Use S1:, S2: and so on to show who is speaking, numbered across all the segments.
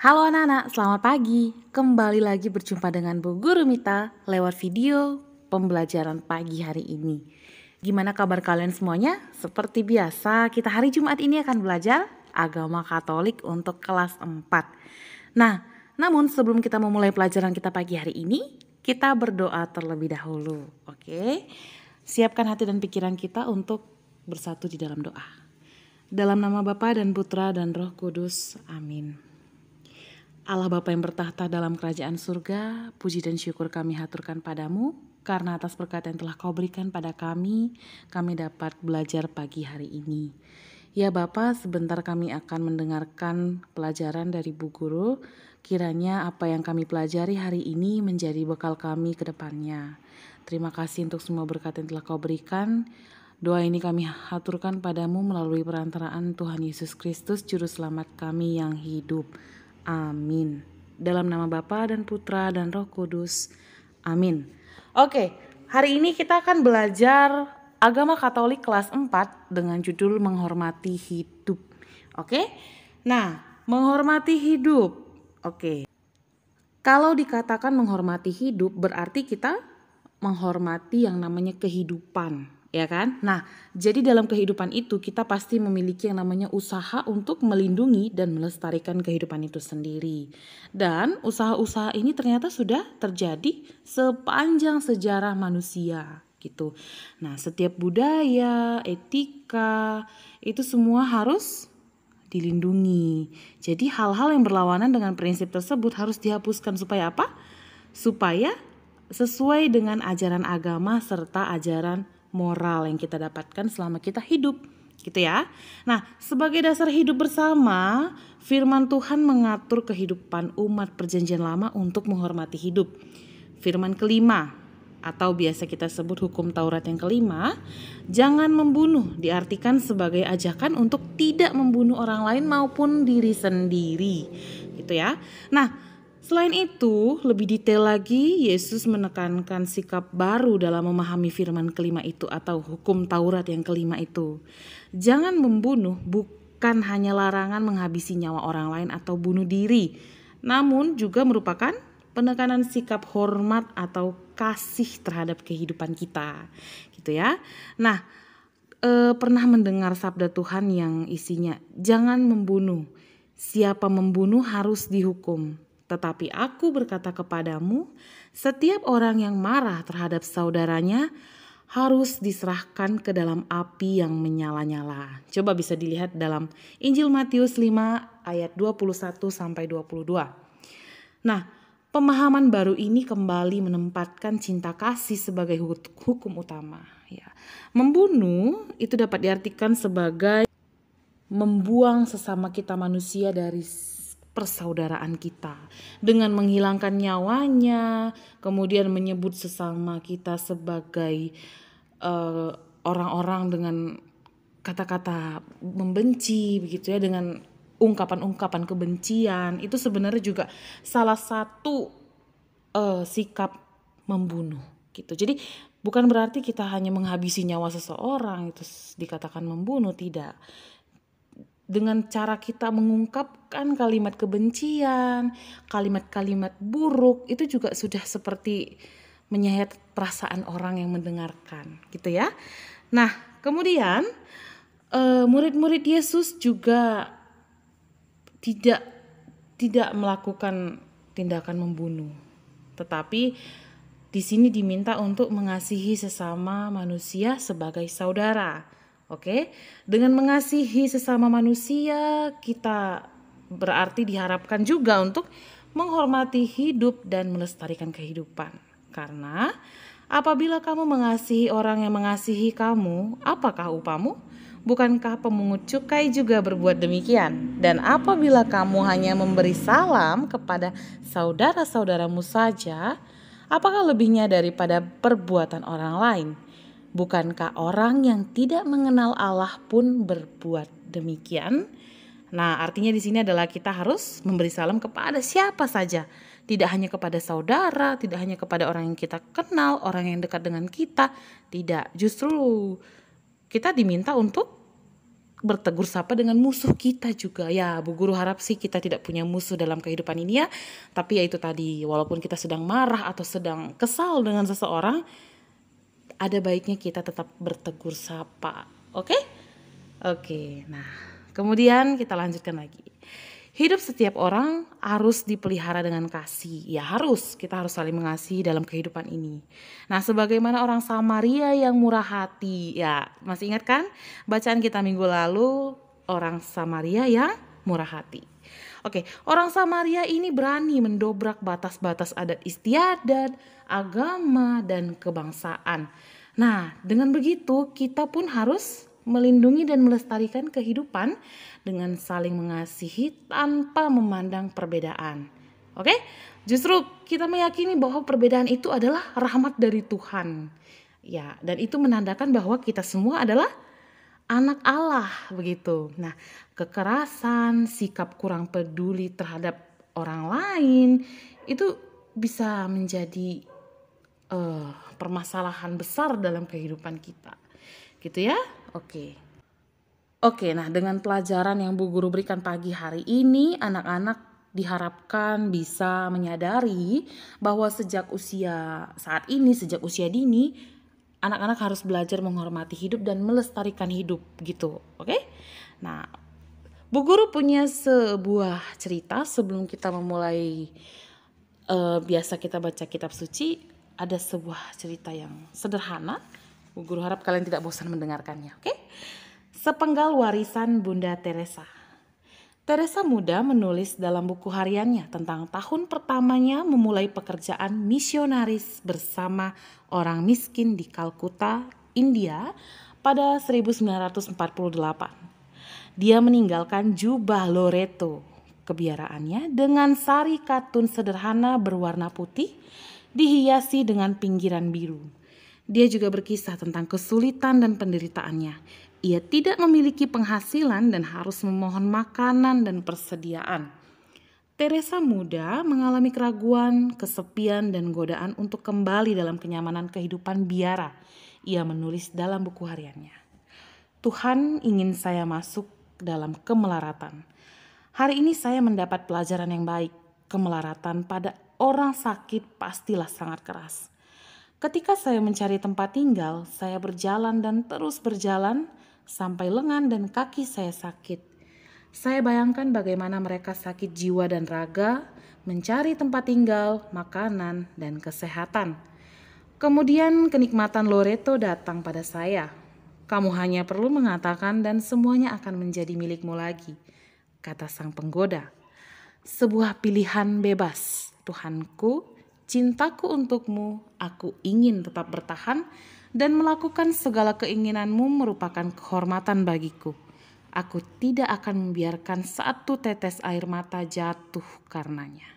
S1: Halo anak-anak, selamat pagi. Kembali lagi berjumpa dengan Bu Guru Mita lewat video pembelajaran pagi hari ini. Gimana kabar kalian semuanya? Seperti biasa, kita hari Jumat ini akan belajar agama Katolik untuk kelas 4. Nah, namun sebelum kita memulai pelajaran kita pagi hari ini, kita berdoa terlebih dahulu. Oke? Siapkan hati dan pikiran kita untuk bersatu di dalam doa. Dalam nama Bapa dan Putra dan Roh Kudus. Amin. Allah Bapa yang bertahta dalam kerajaan surga, puji dan syukur kami haturkan padamu, karena atas berkat yang telah kau berikan pada kami dapat belajar pagi hari ini. Ya Bapa, sebentar kami akan mendengarkan pelajaran dari Bu Guru, kiranya apa yang kami pelajari hari ini menjadi bekal kami ke depannya. Terima kasih untuk semua berkat yang telah kau berikan. Doa ini kami haturkan padamu melalui perantaraan Tuhan Yesus Kristus, Juru Selamat kami yang hidup. Amin. Dalam nama Bapa dan Putra dan Roh Kudus. Amin. Oke, hari ini kita akan belajar agama Katolik kelas 4 dengan judul menghormati hidup. Oke. Nah, menghormati hidup. Oke. Kalau dikatakan menghormati hidup berarti kita menghormati yang namanya kehidupan. Ya kan? Nah, jadi dalam kehidupan itu kita pasti memiliki yang namanya usaha untuk melindungi dan melestarikan kehidupan itu sendiri. Dan usaha-usaha ini ternyata sudah terjadi sepanjang sejarah manusia gitu. Nah, setiap budaya, etika, itu semua harus dilindungi. Jadi hal-hal yang berlawanan dengan prinsip tersebut harus dihapuskan supaya apa? Supaya sesuai dengan ajaran agama serta ajaran moral yang kita dapatkan selama kita hidup, gitu ya. Nah, sebagai dasar hidup bersama, firman Tuhan mengatur kehidupan umat perjanjian lama untuk menghormati hidup. Firman kelima, atau biasa kita sebut hukum Taurat yang kelima, jangan membunuh diartikan sebagai ajakan untuk tidak membunuh orang lain maupun diri sendiri, gitu ya. Nah, selain itu, lebih detail lagi, Yesus menekankan sikap baru dalam memahami firman kelima itu atau hukum Taurat yang kelima itu. Jangan membunuh bukan hanya larangan menghabisi nyawa orang lain atau bunuh diri, namun juga merupakan penekanan sikap hormat atau kasih terhadap kehidupan kita, gitu ya. Nah, pernah mendengar sabda Tuhan yang isinya, jangan membunuh, siapa membunuh harus dihukum. Tetapi aku berkata kepadamu, setiap orang yang marah terhadap saudaranya harus diserahkan ke dalam api yang menyala-nyala. Coba bisa dilihat dalam Injil Matius 5 ayat 21 sampai 22. Nah, pemahaman baru ini kembali menempatkan cinta kasih sebagai hukum utama. Ya. Membunuh itu dapat diartikan sebagai membuang sesama kita manusia dari persaudaraan kita dengan menghilangkan nyawanya, kemudian menyebut sesama kita sebagai orang-orang dengan kata-kata membenci, begitu ya, dengan ungkapan-ungkapan kebencian. Itu sebenarnya juga salah satu sikap membunuh, gitu. Jadi bukan berarti kita hanya menghabisi nyawa seseorang itu dikatakan membunuh, tidak. Dengan cara kita mengungkapkan kalimat kebencian, kalimat-kalimat buruk, itu juga sudah seperti menyayat perasaan orang yang mendengarkan, gitu ya. Nah, kemudian murid-murid Yesus juga tidak melakukan tindakan membunuh, tetapi di sini diminta untuk mengasihi sesama manusia sebagai saudara. Oke, dengan mengasihi sesama manusia kita berarti diharapkan juga untuk menghormati hidup dan melestarikan kehidupan. Karena apabila kamu mengasihi orang yang mengasihi kamu, apakah upamu? Bukankah pemungut cukai juga berbuat demikian? Dan apabila kamu hanya memberi salam kepada saudara-saudaramu saja, apakah lebihnya daripada perbuatan orang lain? Bukankah orang yang tidak mengenal Allah pun berbuat demikian? Nah, artinya di sini adalah kita harus memberi salam kepada siapa saja. Tidak hanya kepada saudara, tidak hanya kepada orang yang kita kenal, orang yang dekat dengan kita. Tidak, justru kita diminta untuk bertegur sapa dengan musuh kita juga. Ya, Bu Guru harap sih kita tidak punya musuh dalam kehidupan ini ya. Tapi ya itu tadi, walaupun kita sedang marah atau sedang kesal dengan seseorang, ada baiknya kita tetap bertegur sapa. Oke? Oke, nah kemudian kita lanjutkan lagi. Hidup setiap orang harus dipelihara dengan kasih. Ya harus, kita harus saling mengasihi dalam kehidupan ini. Nah sebagaimana orang Samaria yang murah hati. Ya masih ingat kan bacaan kita minggu lalu, orang Samaria yang murah hati. Oke, orang Samaria ini berani mendobrak batas-batas adat istiadat, agama, dan kebangsaan. Nah dengan begitu kita pun harus melindungi dan melestarikan kehidupan dengan saling mengasihi tanpa memandang perbedaan. Oke? Justru kita meyakini bahwa perbedaan itu adalah rahmat dari Tuhan. Ya, dan itu menandakan bahwa kita semua adalah anak Allah begitu. Nah, kekerasan, sikap kurang peduli terhadap orang lain itu bisa menjadi permasalahan besar dalam kehidupan kita. Gitu ya? Oke. Oke, nah dengan pelajaran yang Bu Guru berikan pagi hari ini, anak-anak diharapkan bisa menyadari bahwa sejak usia dini, anak-anak harus belajar menghormati hidup dan melestarikan hidup gitu. Oke? Nah, Bu Guru punya sebuah cerita sebelum kita memulai biasa kita baca kitab suci. Ada sebuah cerita yang sederhana. Bu Guru harap kalian tidak bosan mendengarkannya, oke? Sepenggal warisan Bunda Teresa. Teresa muda menulis dalam buku hariannya tentang tahun pertamanya memulai pekerjaan misionaris bersama orang miskin di Kalkuta, India pada 1948. Dia meninggalkan jubah Loreto kebiaraannya dengan sari katun sederhana berwarna putih dihiasi dengan pinggiran biru. Dia juga berkisah tentang kesulitan dan penderitaannya. Ia tidak memiliki penghasilan dan harus memohon makanan dan persediaan. Teresa muda mengalami keraguan, kesepian, dan godaan untuk kembali dalam kenyamanan kehidupan biara. Ia menulis dalam buku hariannya. Tuhan ingin saya masuk dalam kemelaratan. Hari ini saya mendapat pelajaran yang baik. Kemelaratan pada orang sakit pastilah sangat keras. Ketika saya mencari tempat tinggal, saya berjalan dan terus berjalan sampai lengan dan kaki saya sakit. Saya bayangkan bagaimana mereka sakit jiwa dan raga, mencari tempat tinggal, makanan, dan kesehatan. Kemudian kenikmatan Loreto datang pada saya. Kamu hanya perlu mengatakan dan semuanya akan menjadi milikmu lagi, kata sang penggoda. Sebuah pilihan bebas, Tuhanku. Cintaku untukmu, aku ingin tetap bertahan dan melakukan segala keinginanmu merupakan kehormatan bagiku. Aku tidak akan membiarkan satu tetes air mata jatuh karenanya.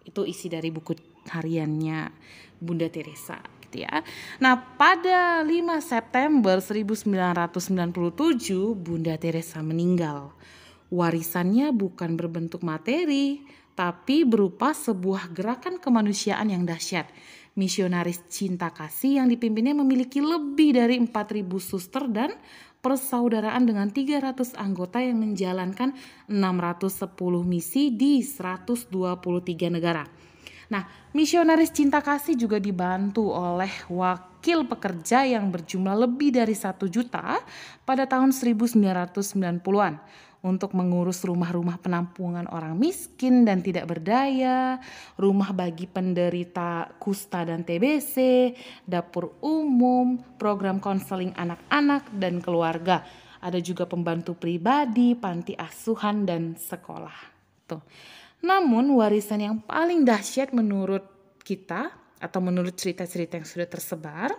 S1: Itu isi dari buku hariannya Bunda Teresa gitu ya. Nah, pada 5 September 1997 Bunda Teresa meninggal. Warisannya bukan berbentuk materi, tapi berupa sebuah gerakan kemanusiaan yang dahsyat. Misionaris cinta kasih yang dipimpinnya memiliki lebih dari 4.000 suster dan persaudaraan dengan 300 anggota yang menjalankan 610 misi di 123 negara. Nah, misionaris cinta kasih juga dibantu oleh wakil pekerja yang berjumlah lebih dari 1 juta pada tahun 1990-an. Untuk mengurus rumah-rumah penampungan orang miskin dan tidak berdaya, rumah bagi penderita kusta dan TBC, dapur umum, program konseling anak-anak dan keluarga. Ada juga pembantu pribadi, panti asuhan, dan sekolah. Tuh. Namun warisan yang paling dahsyat menurut kita atau menurut cerita-cerita yang sudah tersebar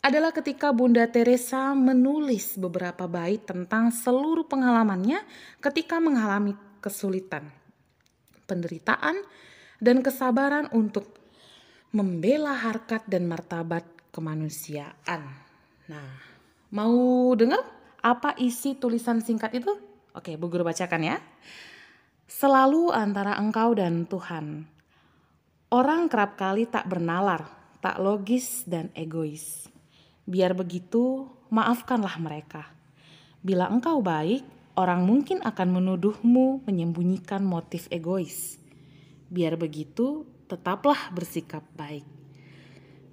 S1: adalah ketika Bunda Teresa menulis beberapa bait tentang seluruh pengalamannya ketika mengalami kesulitan, penderitaan, dan kesabaran untuk membela harkat dan martabat kemanusiaan. Nah, mau dengar apa isi tulisan singkat itu? Oke, Bu Guru bacakan ya. Selalu antara engkau dan Tuhan. Orang kerap kali tak bernalar, tak logis dan egois. Biar begitu, maafkanlah mereka. Bila engkau baik, orang mungkin akan menuduhmu menyembunyikan motif egois. Biar begitu, tetaplah bersikap baik.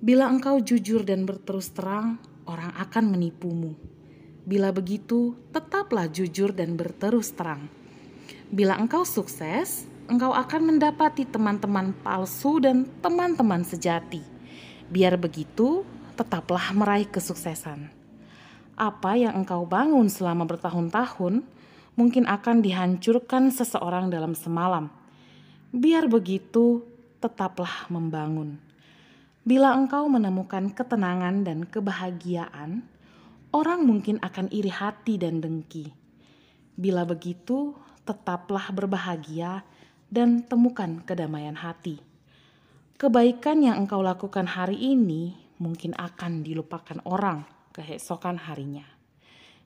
S1: Bila engkau jujur dan berterus terang, orang akan menipumu. Bila begitu, tetaplah jujur dan berterus terang. Bila engkau sukses, engkau akan mendapati teman-teman palsu dan teman-teman sejati. Biar begitu, tetaplah meraih kesuksesan. Apa yang engkau bangun selama bertahun-tahun mungkin akan dihancurkan seseorang dalam semalam. Biar begitu, tetaplah membangun. Bila engkau menemukan ketenangan dan kebahagiaan, orang mungkin akan iri hati dan dengki. Bila begitu, tetaplah berbahagia dan temukan kedamaian hati. Kebaikan yang engkau lakukan hari ini mungkin akan dilupakan orang keesokan harinya.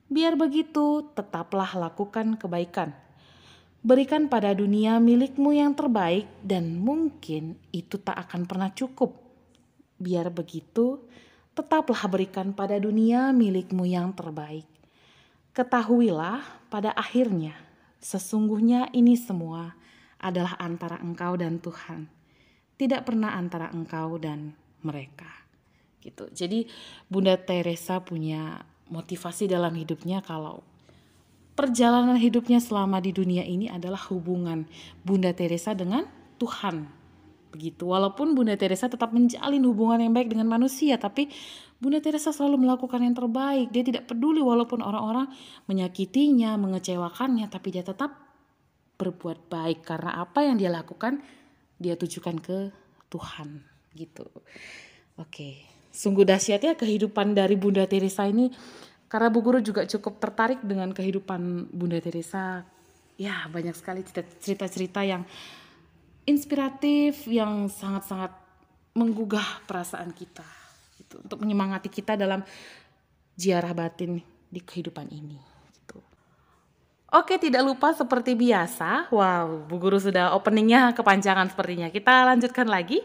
S1: Biar begitu, tetaplah lakukan kebaikan. Berikan pada dunia milikmu yang terbaik dan mungkin itu tak akan pernah cukup. Biar begitu, tetaplah berikan pada dunia milikmu yang terbaik. Ketahuilah pada akhirnya, sesungguhnya ini semua adalah antara engkau dan Tuhan. Tidak pernah antara engkau dan mereka. Gitu. Jadi Bunda Teresa punya motivasi dalam hidupnya kalau perjalanan hidupnya selama di dunia ini adalah hubungan Bunda Teresa dengan Tuhan. Begitu. Walaupun Bunda Teresa tetap menjalin hubungan yang baik dengan manusia, tapi Bunda Teresa selalu melakukan yang terbaik. Dia tidak peduli walaupun orang-orang menyakitinya, mengecewakannya, tapi dia tetap berbuat baik karena apa yang dia lakukan dia tujukan ke Tuhan. Gitu. Oke. Sungguh dahsyatnya kehidupan dari Bunda Teresa ini, karena Bu Guru juga cukup tertarik dengan kehidupan Bunda Teresa. Ya, banyak sekali cerita-cerita yang inspiratif, yang sangat-sangat menggugah perasaan kita gitu, untuk menyemangati kita dalam ziarah batin di kehidupan ini gitu. Oke, tidak lupa seperti biasa, wow, Bu Guru sudah openingnya kepanjangan sepertinya. Kita lanjutkan lagi.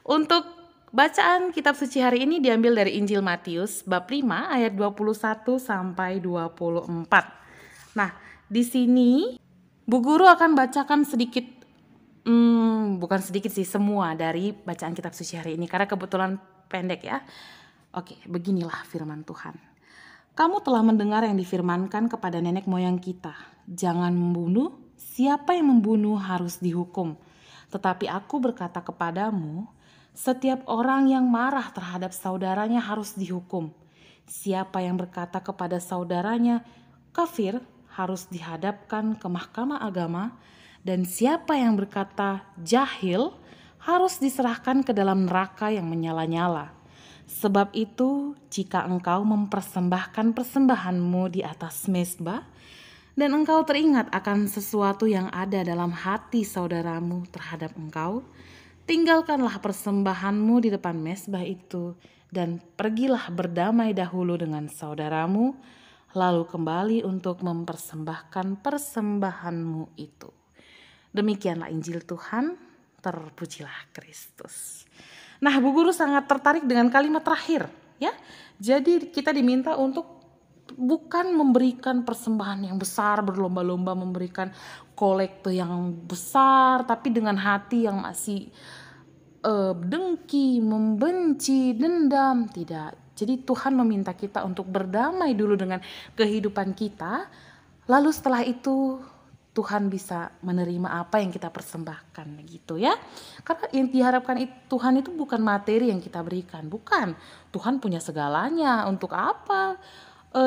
S1: Untuk bacaan kitab suci hari ini diambil dari Injil Matius bab 5 ayat 21 sampai 24. Nah, di sini Bu Guru akan bacakan sedikit, bukan sedikit sih, semua dari bacaan kitab suci hari ini karena kebetulan pendek ya. Oke, beginilah firman Tuhan. Kamu telah mendengar yang difirmankan kepada nenek moyang kita, jangan membunuh, siapa yang membunuh harus dihukum. Tetapi aku berkata kepadamu, setiap orang yang marah terhadap saudaranya harus dihukum. Siapa yang berkata kepada saudaranya kafir harus dihadapkan ke mahkamah agama, dan siapa yang berkata jahil harus diserahkan ke dalam neraka yang menyala-nyala. Sebab itu, jika engkau mempersembahkan persembahanmu di atas mezbah, dan engkau teringat akan sesuatu yang ada dalam hati saudaramu terhadap engkau, tinggalkanlah persembahanmu di depan mezbah itu, dan pergilah berdamai dahulu dengan saudaramu, lalu kembali untuk mempersembahkan persembahanmu itu. Demikianlah Injil Tuhan, terpujilah Kristus. Nah, Bu Guru sangat tertarik dengan kalimat terakhir, ya. Jadi kita diminta untuk bukan memberikan persembahan yang besar, berlomba-lomba memberikan kolekte yang besar, tapi dengan hati yang masih dengki, membenci, dendam, tidak. Jadi Tuhan meminta kita untuk berdamai dulu dengan kehidupan kita, lalu setelah itu Tuhan bisa menerima apa yang kita persembahkan gitu ya. Karena yang diharapkan Tuhan itu bukan materi yang kita berikan, bukan. Tuhan punya segalanya, untuk apa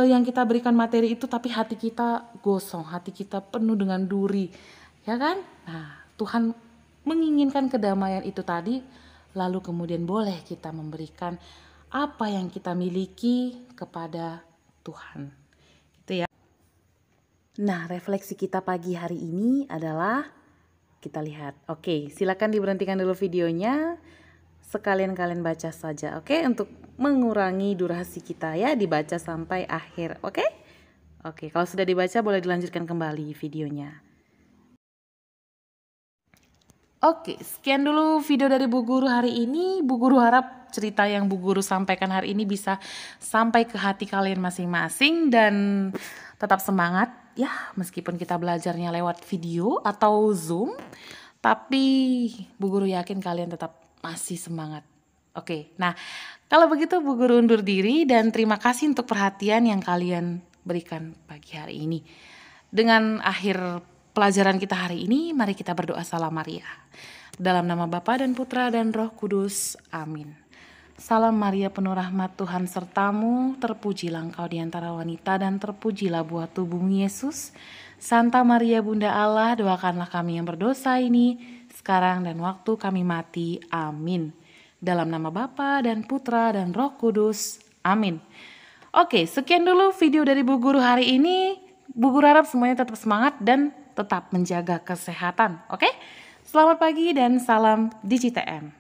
S1: yang kita berikan materi itu tapi hati kita gosong, hati kita penuh dengan duri, ya kan? Nah, Tuhan menginginkan kedamaian itu tadi, lalu kemudian boleh kita memberikan apa yang kita miliki kepada Tuhan. Gitu ya. Nah, refleksi kita pagi hari ini adalah kita lihat. Oke, silakan diberhentikan dulu videonya. Sekalian kalian baca saja, oke? Untuk mengurangi durasi kita ya, dibaca sampai akhir, oke? Oke, kalau sudah dibaca boleh dilanjutkan kembali videonya. Oke, sekian dulu video dari Bu Guru hari ini. Bu Guru harap cerita yang Bu Guru sampaikan hari ini bisa sampai ke hati kalian masing-masing dan tetap semangat ya, meskipun kita belajarnya lewat video atau Zoom, tapi Bu Guru yakin kalian tetap masih semangat. Oke, nah kalau begitu Bu Guru undur diri dan terima kasih untuk perhatian yang kalian berikan pagi hari ini. Dengan akhir pelajaran kita hari ini, mari kita berdoa Salam Maria. Dalam nama Bapa dan Putra dan Roh Kudus. Amin. Salam Maria penuh rahmat Tuhan sertamu, terpujilah engkau di antara wanita dan terpujilah buah tubuhmu Yesus. Santa Maria Bunda Allah, doakanlah kami yang berdosa ini, sekarang dan waktu kami mati. Amin. Dalam nama Bapa dan Putra dan Roh Kudus. Amin. Oke, sekian dulu video dari Bu Guru hari ini. Bu Guru harap semuanya tetap semangat dan tetap menjaga kesehatan. Oke? Selamat pagi dan salam DigiTM.